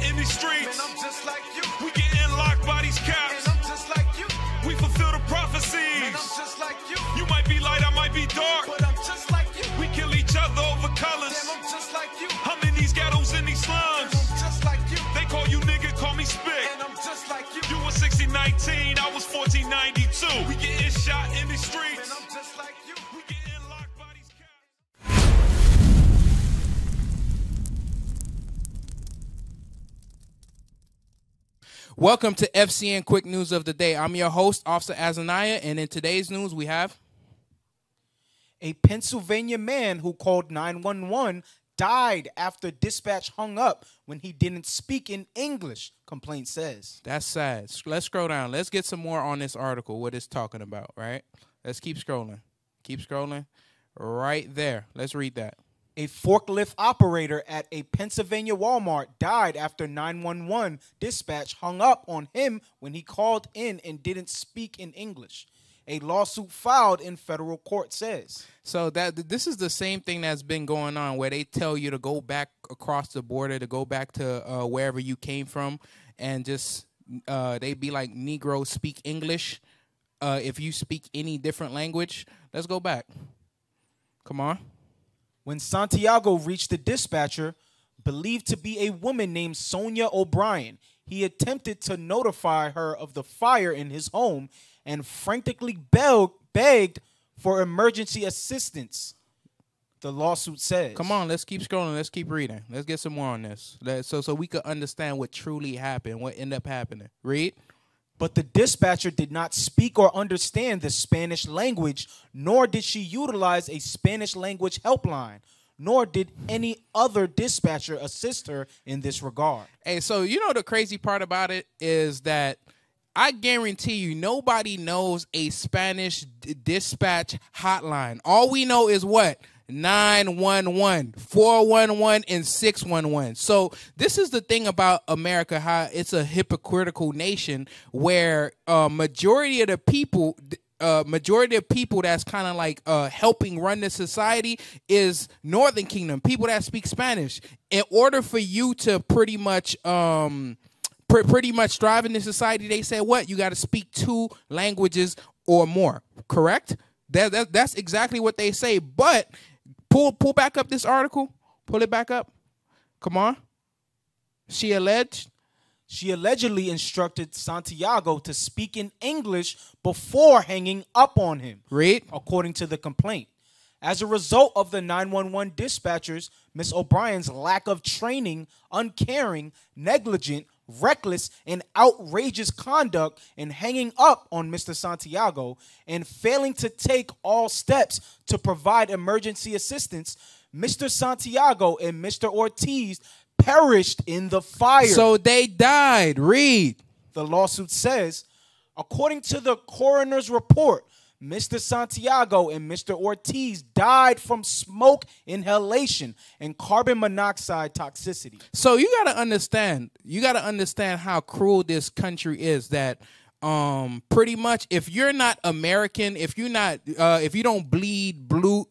in these streets. Man, I'm just like you. We getting locked by these caps. Man, I'm just like you. We fulfill the prophecies. Man, I'm just like you. You might be light, I might be dark. But I'm just like you. We kill each other over colors. Damn, I'm just like you. I'm in these ghettos, in these Man, slums. I'm just like you. They call you nigga, call me spick. And I'm just like you. You was 1619, I was 1492. We getting shot in the streets. Man, I'm just like you. We getting locked by these caps. Welcome to FCN Quick News of the Day. I'm your host, Officer Azaniah, and in today's news we have a Pennsylvania man who called 911 died after dispatch hung up when he didn't speak in English, complaint says. That's sad. Let's scroll down. Let's get some more on this article, what it's talking about, right? Let's keep scrolling. Keep scrolling. Right there. Let's read that. A forklift operator at a Pennsylvania Walmart died after 911 dispatch hung up on him when he called in and didn't speak in English. A lawsuit filed in federal court says. So this is the same thing that's been going on where they tell you to go back across the border, to go back to wherever you came from, and just they be like, Negroes speak English. If you speak any different language, let's go back. Come on. When Santiago reached the dispatcher, believed to be a woman named Sonia O'Brien, he attempted to notify her of the fire in his home and frantically begged for emergency assistance, the lawsuit says. Come on, let's keep scrolling. Let's keep reading. Let's get some more on this. So we could understand what truly happened, what ended up happening. Read. But the dispatcher did not speak or understand the Spanish language, nor did she utilize a Spanish language helpline, nor did any other dispatcher assist her in this regard. Hey, so you know the crazy part about it is that I guarantee you nobody knows a Spanish dispatch hotline. All we know is what? 911, 411, and 611. So this is the thing about America, how it's a hypocritical nation where majority of the people that's kind of like helping run the society is Northern Kingdom, people that speak Spanish. In order for you to pretty much thrive in this society, they say what? You got to speak 2 languages or more, correct? That's exactly what they say. But pull back up this article. Pull it back up. Come on. She allegedly instructed Santiago to speak in English before hanging up on him. Read. According to the complaint. As a result of the 911 dispatchers, Ms. O'Brien's lack of training, uncaring, negligent, reckless, and outrageous conduct in hanging up on Mr. Santiago and failing to take all steps to provide emergency assistance, Mr. Santiago and Mr. Ortiz perished in the fire. So they died. Read. The lawsuit says, according to the coroner's report, Mr. Santiago and Mr. Ortiz died from smoke inhalation and carbon monoxide toxicity. So you got to understand how cruel this country is, that pretty much if you're not American, if you don't bleed blue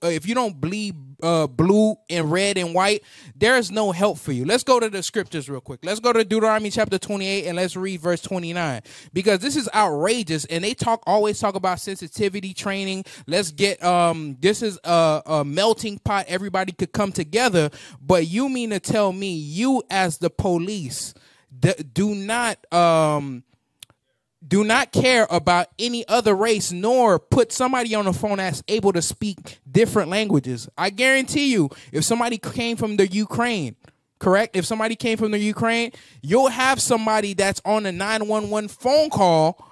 and red and white, there's no help for you. Let's go to the scriptures real quick. Let's go to Deuteronomy chapter 28 and let's read verse 29, because this is outrageous, and they always talk about sensitivity training. Let's get this is a melting pot. Everybody could come together, but you mean to tell me you as the police do not care about any other race, nor put somebody on the phone that's able to speak different languages? I guarantee you, if somebody came from the Ukraine, correct? If somebody came from the Ukraine, you'll have somebody that's on a 911 phone call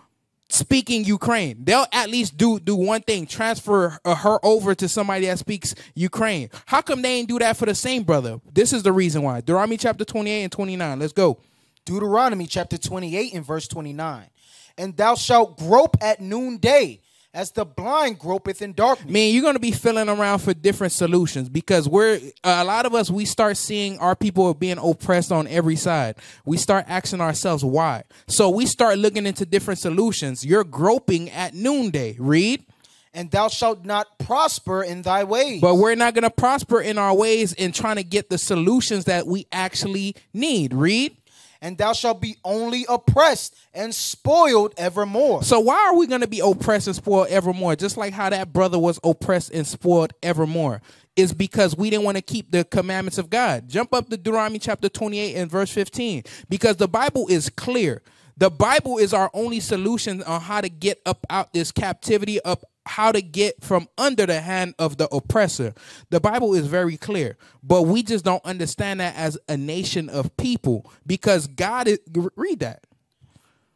speaking Ukraine. They'll at least do one thing, transfer her over to somebody that speaks Ukraine. How come they ain't do that for the same brother? This is the reason why. Deuteronomy chapter 28 and 29. Let's go. Deuteronomy chapter 28 and verse 29. And thou shalt grope at noonday, as the blind gropeth in darkness. Man, you're going to be feeling around for different solutions, because a lot of us, we start seeing our people being oppressed on every side. We start asking ourselves why. So we start looking into different solutions. You're groping at noonday. Read. And thou shalt not prosper in thy ways. But we're not going to prosper in our ways in trying to get the solutions that we actually need. Read. and thou shalt be only oppressed and spoiled evermore. So why are we going to be oppressed and spoiled evermore? Just like how that brother was oppressed and spoiled evermore. Is because we didn't want to keep the commandments of God. Jump up to Deuteronomy chapter 28 and verse 15. Because the Bible is clear. The Bible is our only solution on how to get up out this captivity, up how to get from under the hand of the oppressor. The Bible is very clear, but we just don't understand that as a nation of people because God is, read that.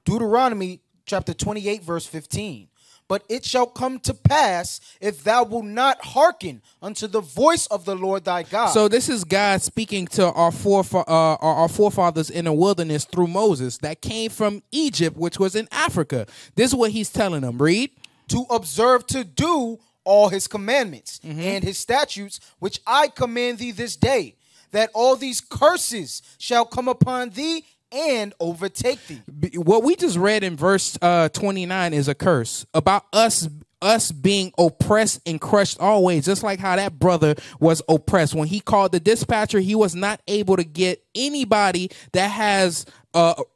Deuteronomy chapter 28 verse 15. But it shall come to pass if thou wilt not hearken unto the voice of the Lord thy God. So this is God speaking to our forefathers in the wilderness through Moses that came from Egypt, which was in Africa. This is what he's telling them. Read. To observe to do all his commandments and his statutes, which I command thee this day, that all these curses shall come upon thee and overtake thee. What we just read in verse 29 is a curse about us being oppressed and crushed always, just like how that brother was oppressed. When he called the dispatcher, he was not able to get anybody that has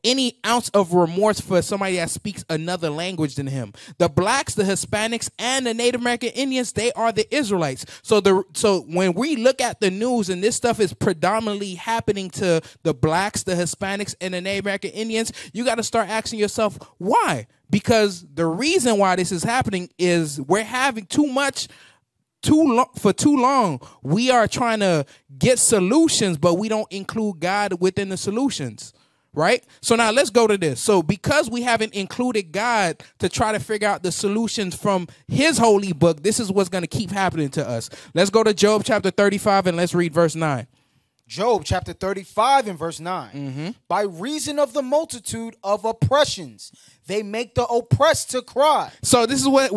any ounce of remorse for somebody that speaks another language than him. The blacks, the Hispanics, and the Native American Indians, they are the Israelites. So when we look at the news and this stuff is predominantly happening to the blacks, the Hispanics, and the Native American Indians, you got to start asking yourself, why? Because the reason why this is happening is we're having too long. We are trying to get solutions, but we don't include God within the solutions. Right? So now let's go to this. So because we haven't included God to try to figure out the solutions from his holy book, this is what's going to keep happening to us. Let's go to Job chapter 35 and let's read verse 9. Job chapter 35 and verse 9. By reason of the multitude of oppressions, they make the oppressed to cry. So this is what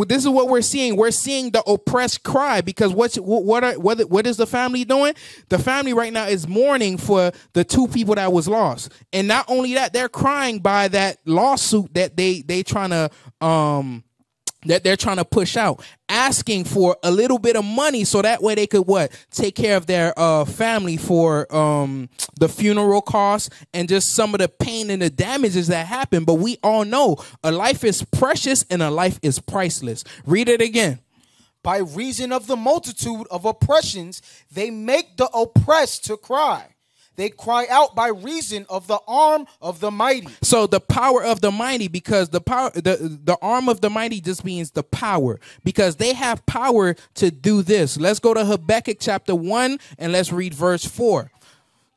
we're seeing. We're seeing the oppressed cry because what is the family doing? The family right now is mourning for the two people that was lost, and not only that, they're crying by that lawsuit that they're trying to push out, asking for a little bit of money so that way they could take care of their family for the funeral costs and just some of the pain and the damages that happen. But we all know a life is precious and a life is priceless. Read it again. By reason of the multitude of oppressions, they make the oppressed to cry. They cry out by reason of the arm of the mighty. So the power of the mighty, because the arm of the mighty just means the power, because they have power to do this. Let's go to Habakkuk chapter 1 and let's read verse 4.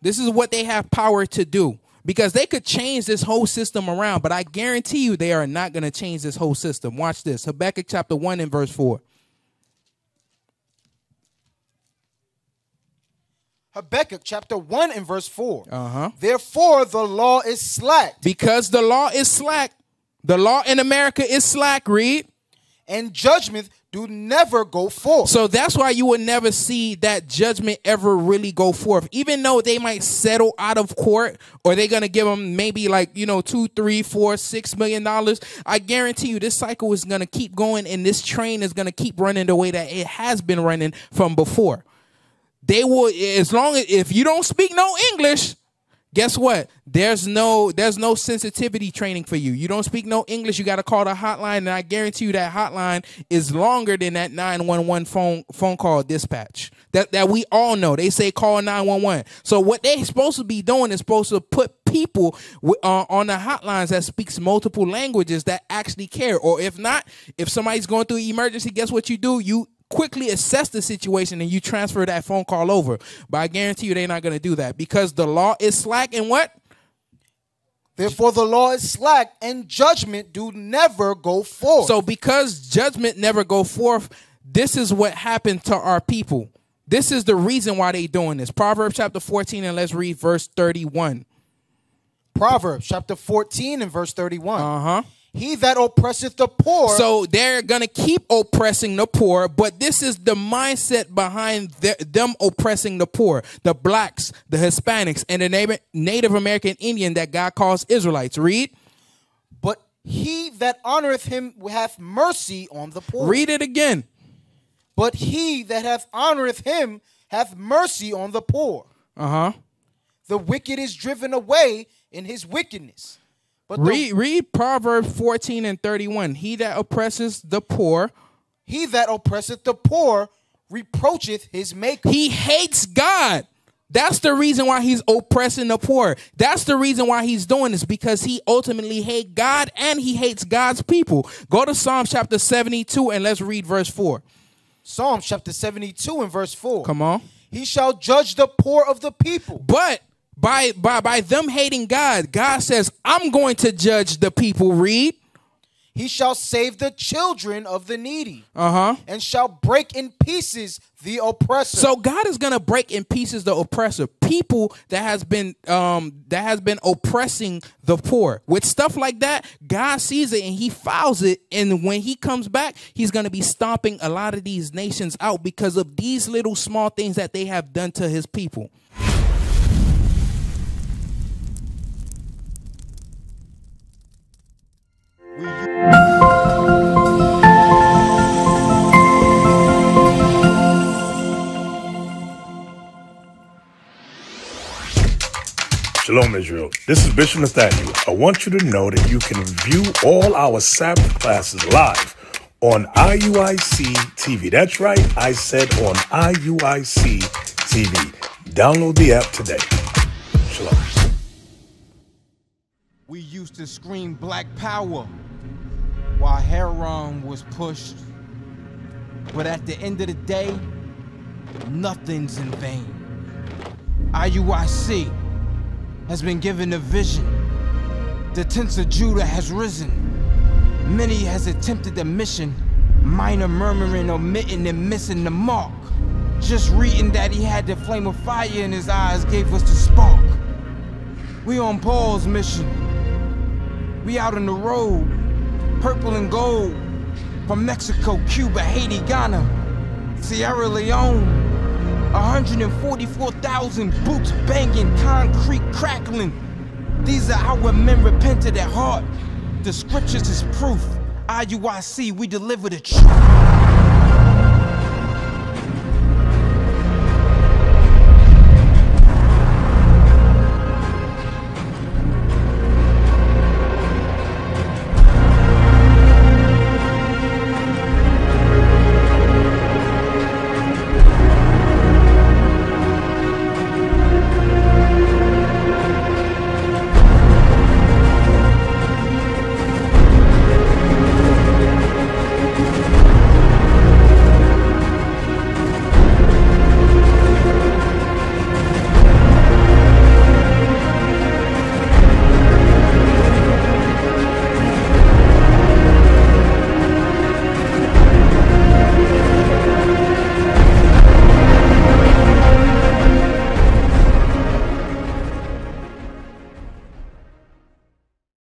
This is what they have power to do, because they could change this whole system around, but I guarantee you they are not going to change this whole system. Watch this. Habakkuk chapter 1 and verse 4. Habakkuk chapter 1 and verse 4. Therefore the law is slack. Because the law is slack. The law in America is slack, read. And judgment do never go forth. So that's why you would never see that judgment ever really go forth. Even though they might settle out of court, or they're going to give them maybe $2, $3, $4, $6 million. I guarantee you this cycle is going to keep going, and this train is going to keep running the way that it has been running from before. They will, as long as if you don't speak no English, guess what? There's no sensitivity training for you. You don't speak no English, you got to call the hotline, and I guarantee you that hotline is longer than that 911 phone call dispatch. That we all know. They say call 911. So what they're supposed to be doing is supposed to put people on the hotlines that speaks multiple languages that actually care. Or if not, if somebody's going through an emergency, guess what you do? You quickly assess the situation and you transfer that phone call over. But I guarantee you they're not going to do that, because the law is slack and what? Therefore the law is slack and judgment do never go forth. So because judgment never go forth, this is what happened to our people. This is the reason why they doing this. Proverbs chapter 14 and let's read verse 31. Proverbs chapter 14 and verse 31. He that oppresseth the poor. So they're going to keep oppressing the poor, but this is the mindset behind them oppressing the poor. The blacks, the Hispanics, and the Native American Indian that God calls Israelites. Read. But he that honoreth him hath mercy on the poor. Read it again. But he that hath honoreth him hath mercy on the poor. The wicked is driven away, in his wickedness. But read Proverbs 14 and 31. He that oppresses the poor. He that oppresseth the poor reproacheth his maker. He hates God. That's the reason why he's oppressing the poor. That's the reason why he's doing this, because he ultimately hates God and he hates God's people. Go to Psalm chapter 72 and let's read verse 4. Psalm chapter 72 and verse 4. Come on. He shall judge the poor of the people. But by them hating God, God says, I'm going to judge the people. Read. He shall save the children of the needy. And shall break in pieces the oppressor. So God is going to break in pieces the oppressor. People that has been oppressing the poor. With stuff like that, God sees it and he files it. And when he comes back, he's going to be stomping a lot of these nations out because of these little small things that they have done to his people. Shalom, Israel. This is Bishop Nathaniel. I want you to know that you can view all our Sabbath classes live on IUIC TV. That's right, I said on IUIC TV. Download the app today. Shalom. We used to scream Black Power while Heron was pushed. But at the end of the day, nothing's in vain. IUIC has been given a vision. The tents of Judah has risen. Many has attempted the mission, minor murmuring, omitting, and missing the mark. Just reading that he had the flame of fire in his eyes gave us the spark. We on Paul's mission. We out on the road, purple and gold, from Mexico, Cuba, Haiti, Ghana, Sierra Leone. 144,000 boots banging, concrete crackling. These are our men repented at heart. The scriptures is proof. IUIC, we deliver the truth.